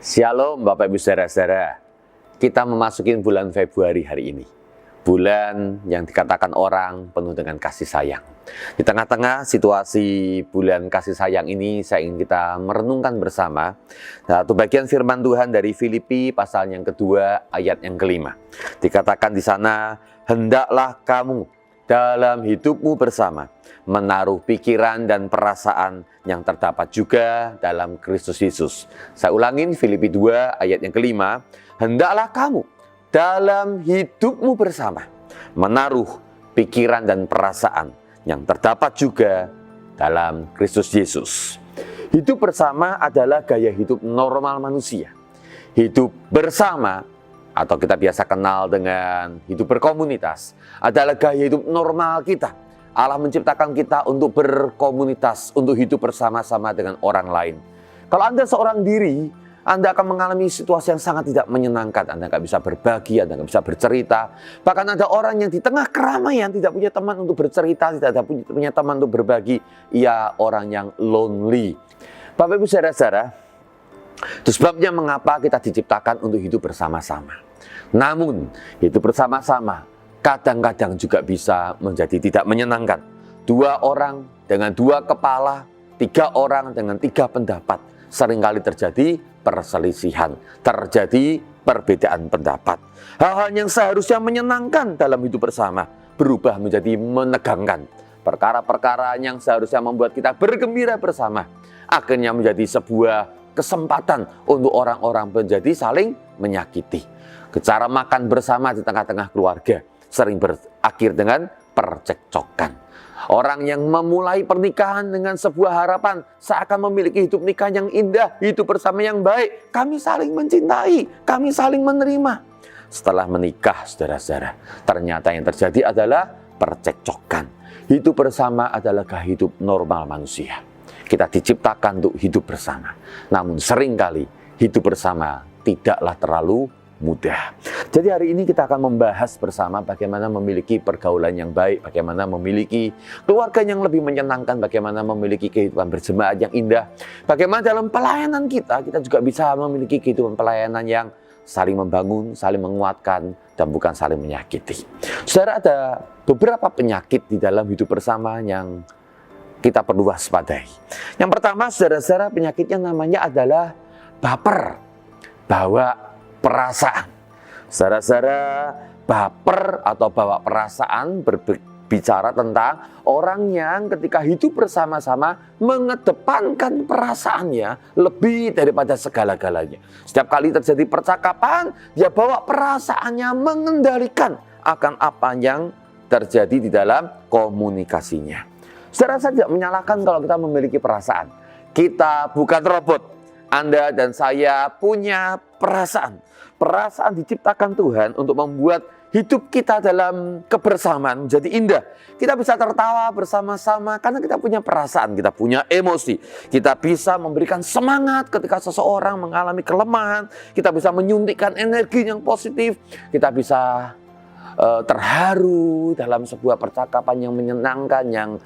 Shalom Bapak Ibu Saudara-saudara. Kita memasuki bulan Februari hari ini. Bulan yang dikatakan orang penuh dengan kasih sayang. Di tengah-tengah situasi bulan kasih sayang ini, saya ingin kita merenungkan bersama satu bagian firman Tuhan dari Filipi pasal yang kedua ayat yang kelima. Dikatakan di sana, hendaklah kamu dalam hidupmu bersama menaruh pikiran dan perasaan yang terdapat juga dalam Kristus Yesus. Saya ulangin, Filipi 2 ayat yang kelima, hendaklah kamu dalam hidupmu bersama menaruh pikiran dan perasaan yang terdapat juga dalam Kristus Yesus. Hidup bersama adalah gaya hidup normal manusia. Hidup bersama atau kita biasa kenal dengan hidup berkomunitas adalah gaya hidup normal kita. Allah menciptakan kita untuk berkomunitas, untuk hidup bersama-sama dengan orang lain. Kalau Anda seorang diri, Anda akan mengalami situasi yang sangat tidak menyenangkan. Anda nggak bisa berbagi, Anda nggak bisa bercerita. Bahkan ada orang yang di tengah keramaian tidak punya teman untuk bercerita, tidak punya teman untuk berbagi. Ia orang yang lonely. Bapak Ibu Saudara-saudara, itu sebabnya mengapa kita diciptakan untuk hidup bersama-sama. Namun, hidup bersama-sama kadang-kadang juga bisa menjadi tidak menyenangkan. 2 orang dengan 2 kepala, 3 orang dengan 3 pendapat. Seringkali terjadi perselisihan, terjadi perbedaan pendapat. Hal-hal yang seharusnya menyenangkan dalam hidup bersama berubah menjadi menegangkan. Perkara-perkara yang seharusnya membuat kita bergembira bersama akhirnya menjadi sebuah kesempatan untuk orang-orang menjadi saling menyakiti. Cara makan bersama di tengah-tengah keluarga sering berakhir dengan percekcokan. Orang yang memulai pernikahan dengan sebuah harapan seakan memiliki hidup nikah yang indah, hidup bersama yang baik. Kami saling mencintai, kami saling menerima. Setelah menikah, saudara-saudara, ternyata yang terjadi adalah percekcokan. Hidup bersama adalah gaya hidup normal manusia. Kita diciptakan untuk hidup bersama. Namun seringkali hidup bersama tidaklah terlalu mudah. Jadi hari ini kita akan membahas bersama bagaimana memiliki pergaulan yang baik, bagaimana memiliki keluarga yang lebih menyenangkan, bagaimana memiliki kehidupan berjemaat yang indah, bagaimana dalam pelayanan kita juga bisa memiliki kehidupan pelayanan yang saling membangun, saling menguatkan, dan bukan saling menyakiti. Saudara, ada beberapa penyakit di dalam hidup bersama yang kita perlu waspadai. Yang pertama, saudara-saudara, penyakitnya namanya adalah baper, bawa perasaan. Saudara-saudara, baper atau bawa perasaan berbicara tentang orang yang ketika hidup bersama-sama mengedepankan perasaannya lebih daripada segala-galanya. Setiap kali terjadi percakapan, dia bawa perasaannya mengendalikan akan apa yang terjadi di dalam komunikasinya. Saudara, saya tidak menyalahkan kalau kita memiliki perasaan. Kita bukan robot. Anda dan saya punya perasaan. Perasaan diciptakan Tuhan untuk membuat hidup kita dalam kebersamaan menjadi indah. Kita bisa tertawa bersama-sama karena kita punya perasaan, kita punya emosi. Kita bisa memberikan semangat ketika seseorang mengalami kelemahan. Kita bisa menyuntikkan energi yang positif. Kita bisa terharu dalam sebuah percakapan yang menyenangkan, yang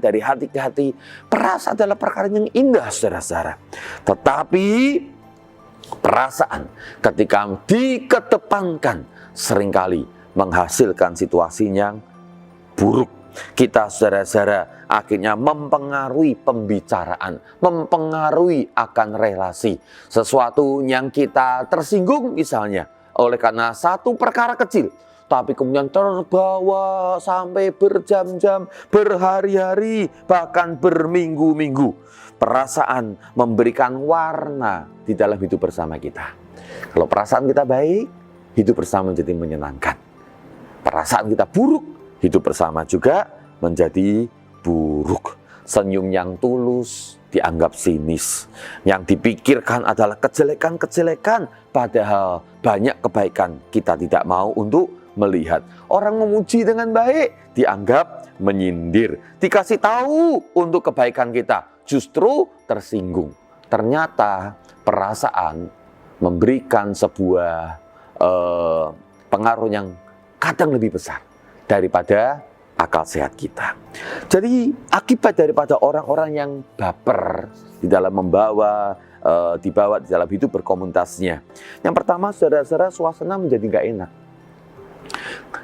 dari hati ke hati. Perasaan adalah perkara yang indah, saudara-saudara. Tetapi perasaan ketika dikedepankan seringkali menghasilkan situasi yang buruk. Kita, saudara-saudara, akhirnya mempengaruhi pembicaraan, mempengaruhi akan relasi. Sesuatu yang kita tersinggung misalnya oleh karena satu perkara kecil, tapi kemudian terbawa sampai berjam-jam, berhari-hari, bahkan berminggu-minggu. Perasaan memberikan warna di dalam hidup bersama kita. Kalau perasaan kita baik, hidup bersama menjadi menyenangkan. Perasaan kita buruk, hidup bersama juga menjadi buruk. Senyum yang tulus dianggap sinis. Yang dipikirkan adalah kejelekan-kejelekan, padahal banyak kebaikan kita tidak mau untuk melihat. Orang memuji dengan baik dianggap menyindir. Dikasih tahu untuk kebaikan kita, justru tersinggung. Ternyata perasaan memberikan sebuah pengaruh yang kadang lebih besar daripada akal sehat kita. Jadi akibat daripada orang-orang yang baper di dalam dibawa di dalam hidup berkomunitasnya. Yang pertama, saudara-saudara, suasana menjadi nggak enak.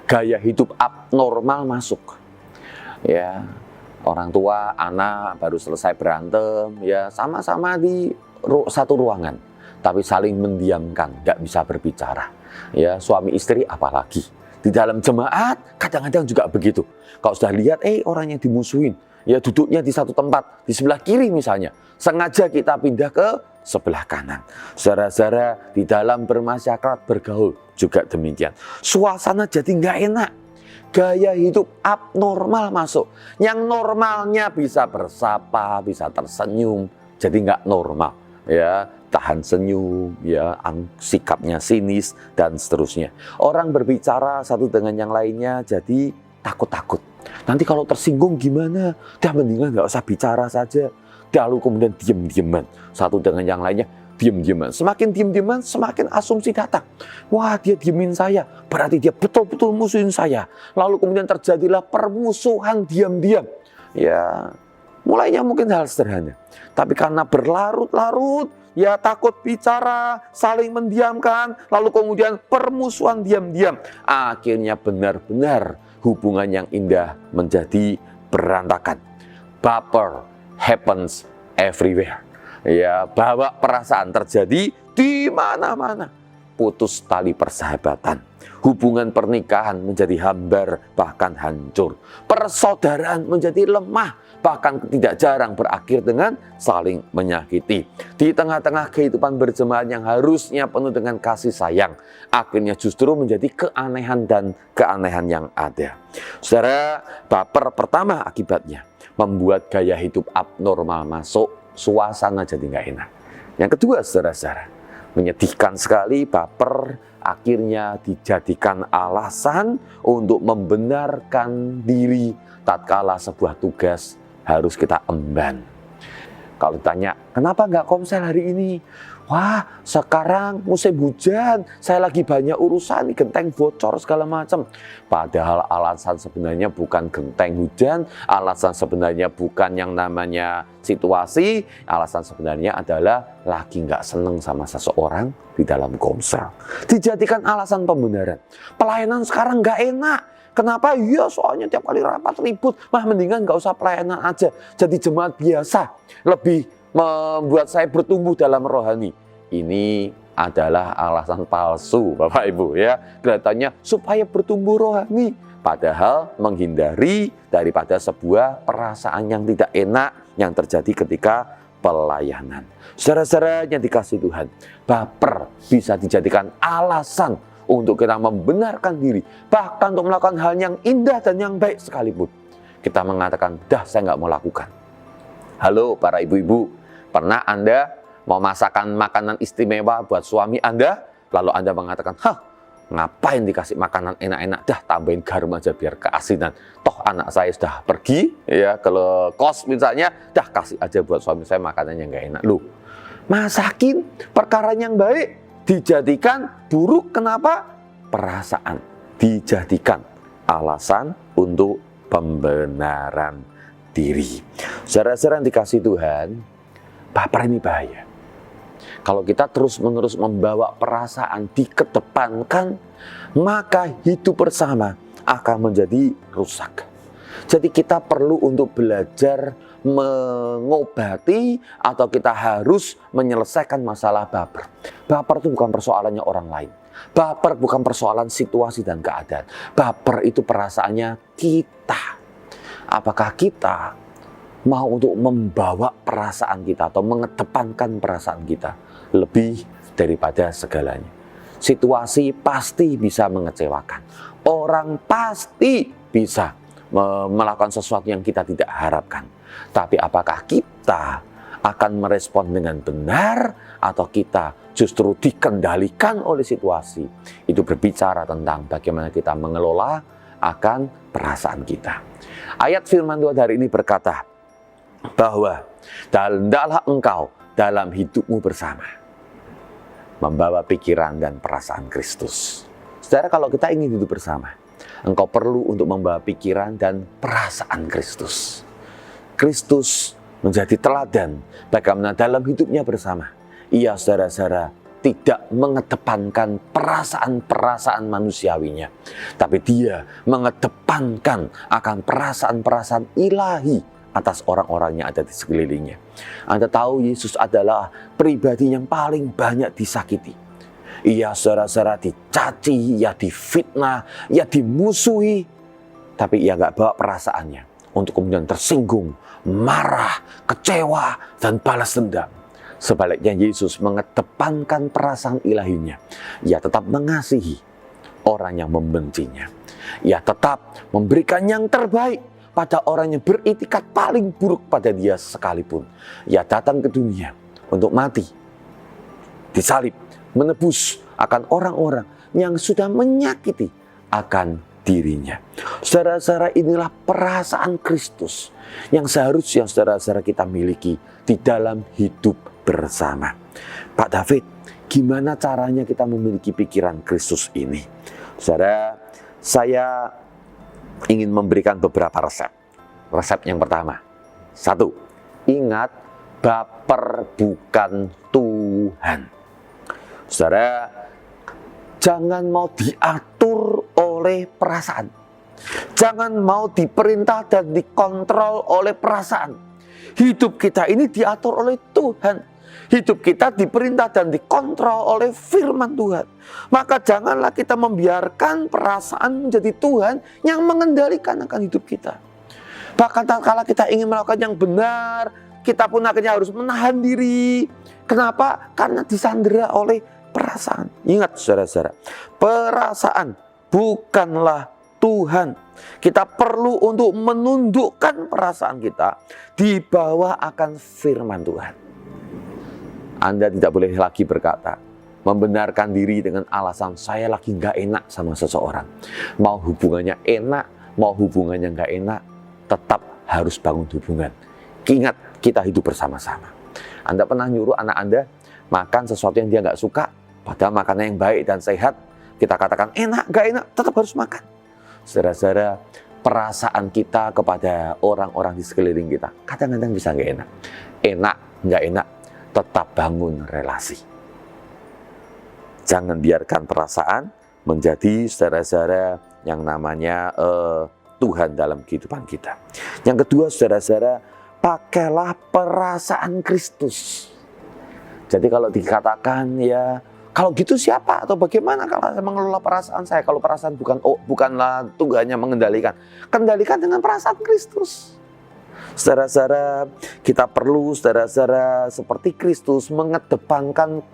Gaya hidup abnormal masuk. Ya, orang tua, anak baru selesai berantem, ya sama-sama di satu ruangan, tapi saling mendiamkan, nggak bisa berbicara. Ya, suami istri apalagi. Di dalam jemaat kadang-kadang juga begitu. Kalau sudah lihat, orang yang dimusuhin, ya duduknya di satu tempat, di sebelah kiri misalnya, sengaja kita pindah ke sebelah kanan. Saudara-saudara, di dalam bermasyarakat bergaul juga demikian. Suasana jadi nggak enak. Gaya hidup abnormal masuk. Yang normalnya bisa bersapa, bisa tersenyum, jadi nggak normal. Ya, tahan senyum, ya, sikapnya sinis dan seterusnya. Orang berbicara satu dengan yang lainnya jadi takut-takut. Nanti kalau tersinggung gimana? Dah mendingan nggak usah bicara saja. Lalu kemudian diam-diaman satu dengan yang lainnya, diam-diaman. Semakin diam-diaman, semakin asumsi datang. Wah, dia diemin saya, berarti dia betul-betul musuhin saya. Lalu kemudian terjadilah permusuhan diam-diam. Ya, mulainya mungkin hal sederhana, tapi karena berlarut-larut, ya takut bicara, saling mendiamkan, lalu kemudian permusuhan diam-diam. Akhirnya benar-benar hubungan yang indah menjadi berantakan. Baper happens everywhere. Ya, bawa perasaan terjadi di mana-mana. Putus tali persahabatan. Hubungan pernikahan menjadi hambar, bahkan hancur. Persaudaraan menjadi lemah, bahkan tidak jarang berakhir dengan saling menyakiti. Di tengah-tengah kehidupan berjemaat yang harusnya penuh dengan kasih sayang, akhirnya justru menjadi keanehan dan keanehan yang ada. Saudara, baper pertama akibatnya membuat gaya hidup abnormal masuk, suasana jadi nggak enak. Yang kedua, saudara-saudara, menyedihkan sekali, baper akhirnya dijadikan alasan untuk membenarkan diri tatkala sebuah tugas harus kita emban. Kalau ditanya, kenapa nggak komsel hari ini? Wah, sekarang musim hujan, saya lagi banyak urusan, genteng bocor segala macam. Padahal alasan sebenarnya bukan genteng hujan, alasan sebenarnya bukan yang namanya situasi, alasan sebenarnya adalah lagi nggak seneng sama seseorang di dalam komsel. Dijadikan alasan pembenaran. Pelayanan sekarang nggak enak. Kenapa? Iya, soalnya tiap kali rapat ribut. Mendingan nggak usah pelayanan aja. Jadi jemaat biasa. Lebih membuat saya bertumbuh dalam rohani. Ini adalah alasan palsu, Bapak Ibu, ya. Kelihatannya supaya bertumbuh rohani. Padahal menghindari daripada sebuah perasaan yang tidak enak yang terjadi ketika pelayanan. Saudara-saudara yang dikasihi Tuhan, baper bisa dijadikan alasan untuk kita membenarkan diri, bahkan untuk melakukan hal yang indah dan yang baik sekalipun. Kita mengatakan, dah saya nggak mau lakukan. Halo para ibu-ibu, pernah Anda mau masakan makanan istimewa buat suami Anda, lalu Anda mengatakan, ngapain dikasih makanan enak-enak, dah tambahin garam aja biar keasinan. Toh anak saya sudah pergi, ya ke kos misalnya, dah kasih aja buat suami saya makanan yang nggak enak. Loh, masakin perkara yang baik dijadikan buruk. Kenapa? Perasaan dijadikan alasan untuk pembenaran diri. Saudara-saudara yang dikasihi Tuhan, baper ini bahaya. Kalau kita terus-menerus membawa perasaan dikedepankan, maka hidup bersama akan menjadi rusak. Jadi kita perlu untuk belajar mengobati atau kita harus menyelesaikan masalah baper. Baper itu bukan persoalannya orang lain. Baper bukan persoalan situasi dan keadaan. Baper itu perasaannya kita. Apakah kita mau untuk membawa perasaan kita atau mengedepankan perasaan kita lebih daripada segalanya? Situasi pasti bisa mengecewakan. Orang pasti bisa melakukan sesuatu yang kita tidak harapkan. Tapi apakah kita akan merespon dengan benar atau kita justru dikendalikan oleh situasi? Itu berbicara tentang bagaimana kita mengelola akan perasaan kita. Ayat firman Tuhan hari ini berkata bahwa hendaklah engkau dalam hidupmu bersama membawa pikiran dan perasaan Kristus. Saudara, kalau kita ingin hidup bersama, engkau perlu untuk membawa pikiran dan perasaan Kristus. Kristus menjadi teladan bagaimana dalam hidupnya bersama, ia saudara-saudara tidak mengedepankan perasaan-perasaan manusiawinya, tapi dia mengedepankan akan perasaan-perasaan ilahi atas orang-orang yang ada di sekelilingnya. Anda tahu Yesus adalah pribadi yang paling banyak disakiti. Ia saudara-saudara dicaci, ia difitnah, ia dimusuhi, tapi ia gak bawa perasaannya untuk kemudian tersinggung, marah, kecewa, dan balas dendam. Sebaliknya Yesus mengedepankan perasaan ilahinya. Ia tetap mengasihi orang yang membencinya. Ia tetap memberikan yang terbaik pada orang yang beritikat paling buruk pada dia sekalipun. Ia datang ke dunia untuk mati, disalib, menebus akan orang-orang yang sudah menyakiti akan dirinya. Saudara-saudara, inilah perasaan Kristus yang seharusnya saudara-saudara kita miliki di dalam hidup bersama. Pak David, gimana caranya kita memiliki pikiran Kristus ini? Saudara, saya ingin memberikan beberapa resep. Resep yang pertama, 1. Ingat, baper bukan Tuhan. Saudara, jangan mau diatur oleh perasaan. Jangan mau diperintah dan dikontrol oleh perasaan. Hidup kita ini diatur oleh Tuhan. Hidup kita diperintah dan dikontrol oleh firman Tuhan. Maka janganlah kita membiarkan perasaan menjadi Tuhan yang mengendalikan akan hidup kita. Bahkan kala kita ingin melakukan yang benar, kita pun akhirnya harus menahan diri. Kenapa? Karena disandera oleh perasaan. Ingat saudara-saudara, perasaan bukanlah Tuhan. Kita perlu untuk menundukkan perasaan kita di bawah akan firman Tuhan. Anda tidak boleh lagi berkata, membenarkan diri dengan alasan saya lagi gak enak sama seseorang. Mau hubungannya enak, mau hubungannya gak enak, tetap harus bangun hubungan. Ingat, kita hidup bersama-sama. Anda pernah nyuruh anak Anda makan sesuatu yang dia gak suka, padahal makanan yang baik dan sehat, kita katakan enak, gak enak, tetap harus makan. Saudara-saudara, perasaan kita kepada orang-orang di sekeliling kita kadang-kadang bisa gak enak. Enak, gak enak, tetap bangun relasi. Jangan biarkan perasaan menjadi saudara-saudara yang namanya Tuhan dalam kehidupan kita. Yang kedua, saudara-saudara, pakailah perasaan Kristus. Jadi kalau dikatakan ya, kalau gitu siapa atau bagaimana kalau saya mengelola perasaan saya? Kalau perasaan bukanlah Tuhannya mengendalikan, kendalikan dengan perasaan Kristus. Saudara-saudara, kita perlu saudara-saudara seperti Kristus mengedepankan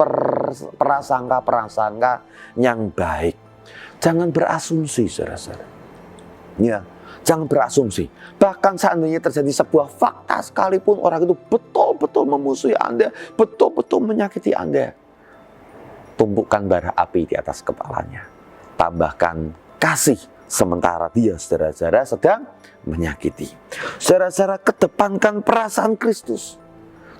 prasangka-prasangka yang baik. Jangan berasumsi, saudara-saudara. Ya, jangan berasumsi. Bahkan seandainya terjadi sebuah fakta sekalipun orang itu betul-betul memusuhi Anda, betul-betul menyakiti Anda, tumpukan bara api di atas kepalanya. Tambahkan kasih sementara dia saudara-saudara sedang menyakiti. Saudara-saudara, kedepankan perasaan Kristus.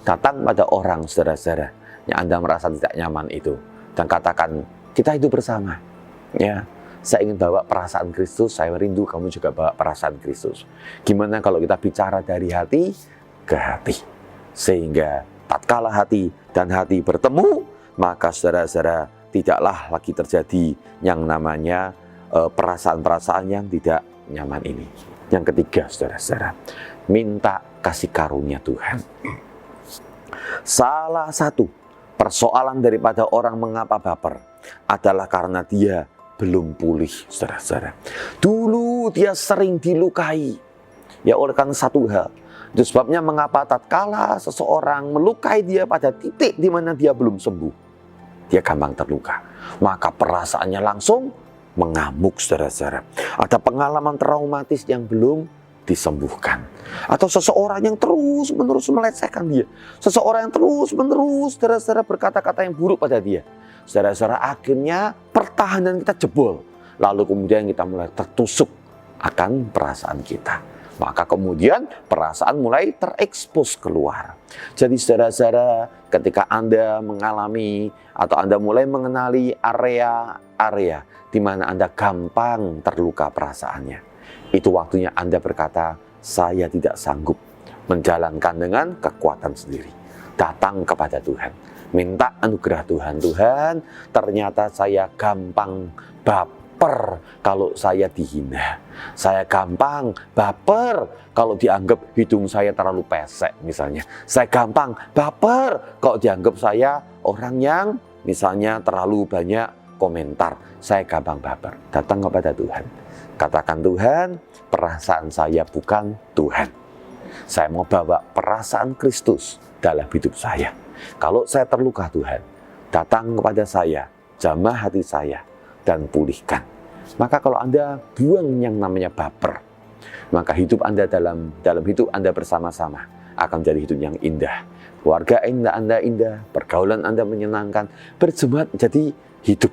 Datang pada orang saudara-saudara yang Anda merasa tidak nyaman itu dan katakan, kita hidup bersama. Ya, saya ingin bawa perasaan Kristus, saya rindu kamu juga bawa perasaan Kristus. Gimana kalau kita bicara dari hati ke hati? Sehingga tatkala hati dan hati bertemu, maka saudara-saudara tidaklah lagi terjadi yang namanya perasaan-perasaan yang tidak nyaman ini. Yang ketiga, saudara-saudara, minta kasih karunia Tuhan. Salah satu persoalan daripada orang mengapa baper adalah karena dia belum pulih, saudara-saudara. Dulu dia sering dilukai, ya oleh karena satu hal. Itu sebabnya mengapa tatkala seseorang melukai dia pada titik di mana dia belum sembuh, dia gampang terluka. Maka perasaannya langsung mengamuk, saudara-saudara. Ada pengalaman traumatis yang belum disembuhkan. Atau seseorang yang terus-menerus melecehkan dia. Seseorang yang terus-menerus, saudara-saudara, berkata-kata yang buruk pada dia. Saudara-saudara, akhirnya pertahanan kita jebol. Lalu kemudian kita mulai tertusuk akan perasaan kita. Maka kemudian perasaan mulai terekspos keluar. Jadi saudara-saudara, ketika Anda mengalami atau Anda mulai mengenali area area di mana Anda gampang terluka perasaannya. Itu waktunya Anda berkata, saya tidak sanggup menjalankan dengan kekuatan sendiri. Datang kepada Tuhan, minta anugerah Tuhan. Tuhan, ternyata saya gampang baper kalau saya dihina. Saya gampang baper kalau dianggap hidung saya terlalu pesek misalnya. Saya gampang baper kalau dianggap saya orang yang misalnya terlalu banyak komentar. Saya gampang baper. Datang kepada Tuhan. Katakan, Tuhan, perasaan saya bukan Tuhan. Saya mau bawa perasaan Kristus dalam hidup saya. Kalau saya terluka, Tuhan, datang kepada saya, jamah hati saya, dan pulihkan. Maka kalau Anda buang yang namanya baper, maka hidup Anda dalam hidup Anda bersama-sama akan menjadi hidup yang indah. Keluarga Anda indah, pergaulan Anda menyenangkan, berjemaat jadi hidup,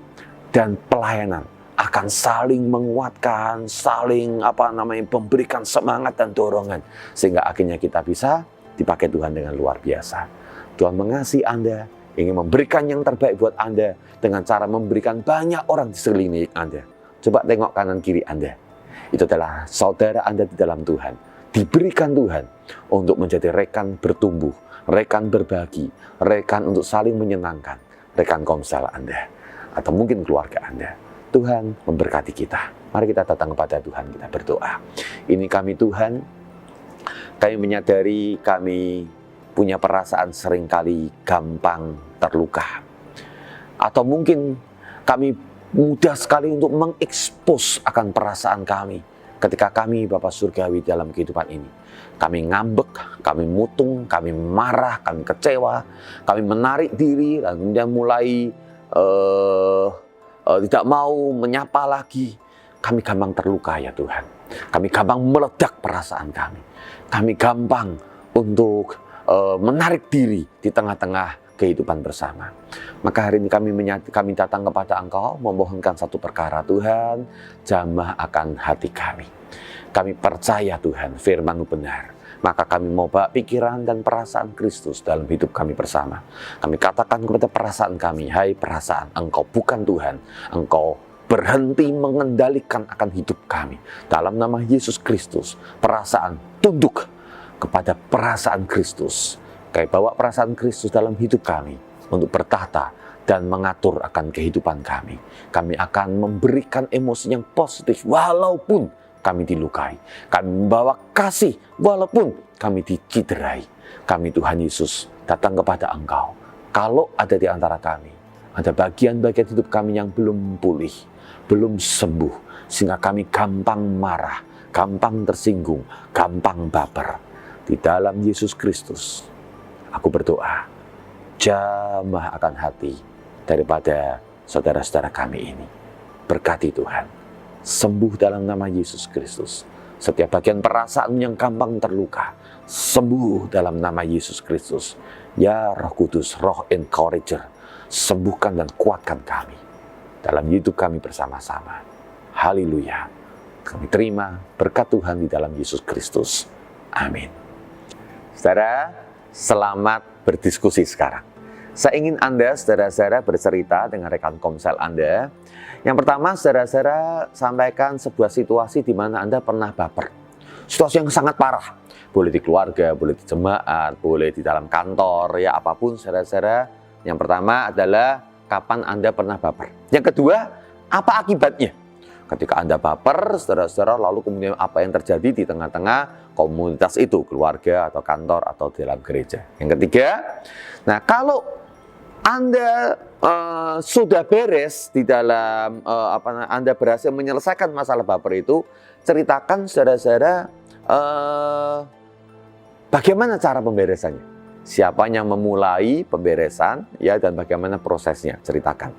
dan pelayanan akan saling menguatkan, saling memberikan semangat dan dorongan, sehingga akhirnya kita bisa dipakai Tuhan dengan luar biasa. Tuhan mengasihi Anda, ingin memberikan yang terbaik buat Anda dengan cara memberikan banyak orang di sekeliling Anda. Coba tengok kanan kiri Anda. Itu adalah saudara Anda di dalam Tuhan. Diberikan Tuhan untuk menjadi rekan bertumbuh, rekan berbagi, rekan untuk saling menyenangkan, rekan komsel Anda, atau mungkin keluarga Anda. Tuhan memberkati kita. Mari kita datang kepada Tuhan, kita berdoa. Ini kami Tuhan, kami menyadari kami punya perasaan seringkali gampang terluka. Atau mungkin kami mudah sekali untuk mengekspos akan perasaan kami ketika kami Bapa Surgawi dalam kehidupan ini. Kami ngambek, kami mutung, kami marah, kami kecewa, kami menarik diri, dan kemudian mulai tidak mau menyapa lagi. Kami gampang terluka ya Tuhan. Kami gampang meledak perasaan kami. Kami gampang untuk menarik diri di tengah-tengah kehidupan bersama. Maka hari ini kami datang kepada Engkau memohonkan satu perkara, Tuhan, jamah akan hati kami. Kami percaya Tuhan, firman-Mu benar. Maka kami mau bawa pikiran dan perasaan Kristus dalam hidup kami bersama. Kami katakan kepada perasaan kami, hai perasaan, Engkau bukan Tuhan. Engkau berhenti mengendalikan akan hidup kami. Dalam nama Yesus Kristus, perasaan tunduk kepada perasaan Kristus. Kami bawa perasaan Kristus dalam hidup kami untuk bertahta dan mengatur akan kehidupan kami. Kami akan memberikan emosi yang positif walaupun kami dilukai. Kami membawa kasih walaupun kami diciderai. Kami Tuhan Yesus datang kepada Engkau. Kalau ada di antara kami, ada bagian-bagian hidup kami yang belum pulih, belum sembuh, sehingga kami gampang marah, gampang tersinggung, gampang baper. Di dalam Yesus Kristus, aku berdoa, jamah akan hati daripada saudara-saudara kami ini. Berkati Tuhan. Sembuh dalam nama Yesus Kristus. Setiap bagian perasaan yang gampang terluka, sembuh dalam nama Yesus Kristus. Ya Roh Kudus, Roh Encourager, sembuhkan dan kuatkan kami dalam hidup kami bersama-sama. Haleluya. Kami terima berkat Tuhan di dalam Yesus Kristus. Amin. Saudara, selamat berdiskusi sekarang. Saya ingin Anda, saudara-saudara, bercerita dengan rekan komsel Anda. Yang pertama, saudara-saudara, sampaikan sebuah situasi di mana Anda pernah baper. Situasi yang sangat parah. Boleh di keluarga, boleh di jemaat, boleh di dalam kantor, ya apapun, saudara-saudara. Yang pertama adalah kapan Anda pernah baper. Yang kedua, apa akibatnya? Ketika Anda baper, saudara-saudara, lalu kemudian apa yang terjadi di tengah-tengah komunitas itu, keluarga atau kantor atau dalam gereja. Yang ketiga, nah kalau Anda sudah beres di dalam Anda berhasil menyelesaikan masalah baper itu, ceritakan saudara-saudara bagaimana cara pemberesannya, siapa yang memulai pemberesan, ya, dan bagaimana prosesnya, ceritakan.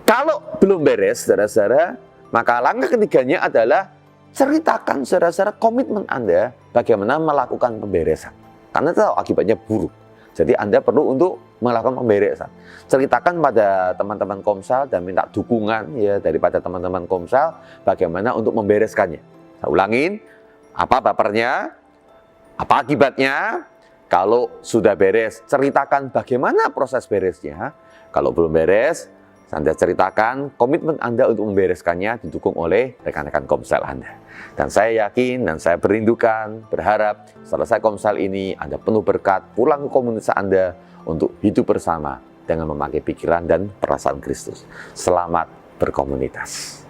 Kalau belum beres, saudara-saudara, maka langkah ketiganya adalah ceritakan saudara-saudara komitmen Anda bagaimana melakukan pemberesan, karena tahu akibatnya buruk. Jadi Anda perlu untuk melakukan pemberesan. Ceritakan pada teman-teman komsel dan minta dukungan ya daripada teman-teman komsel bagaimana untuk membereskannya. Saya ulangin, apa bapernya, apa akibatnya. Kalau sudah beres, ceritakan bagaimana proses beresnya. Kalau belum beres, Anda ceritakan, komitmen Anda untuk membereskannya didukung oleh rekan-rekan Komsel Anda. Dan saya yakin dan saya berindukan, berharap selesai Komsel ini Anda penuh berkat, pulang ke komunitas Anda untuk hidup bersama dengan memakai pikiran dan perasaan Kristus. Selamat berkomunitas.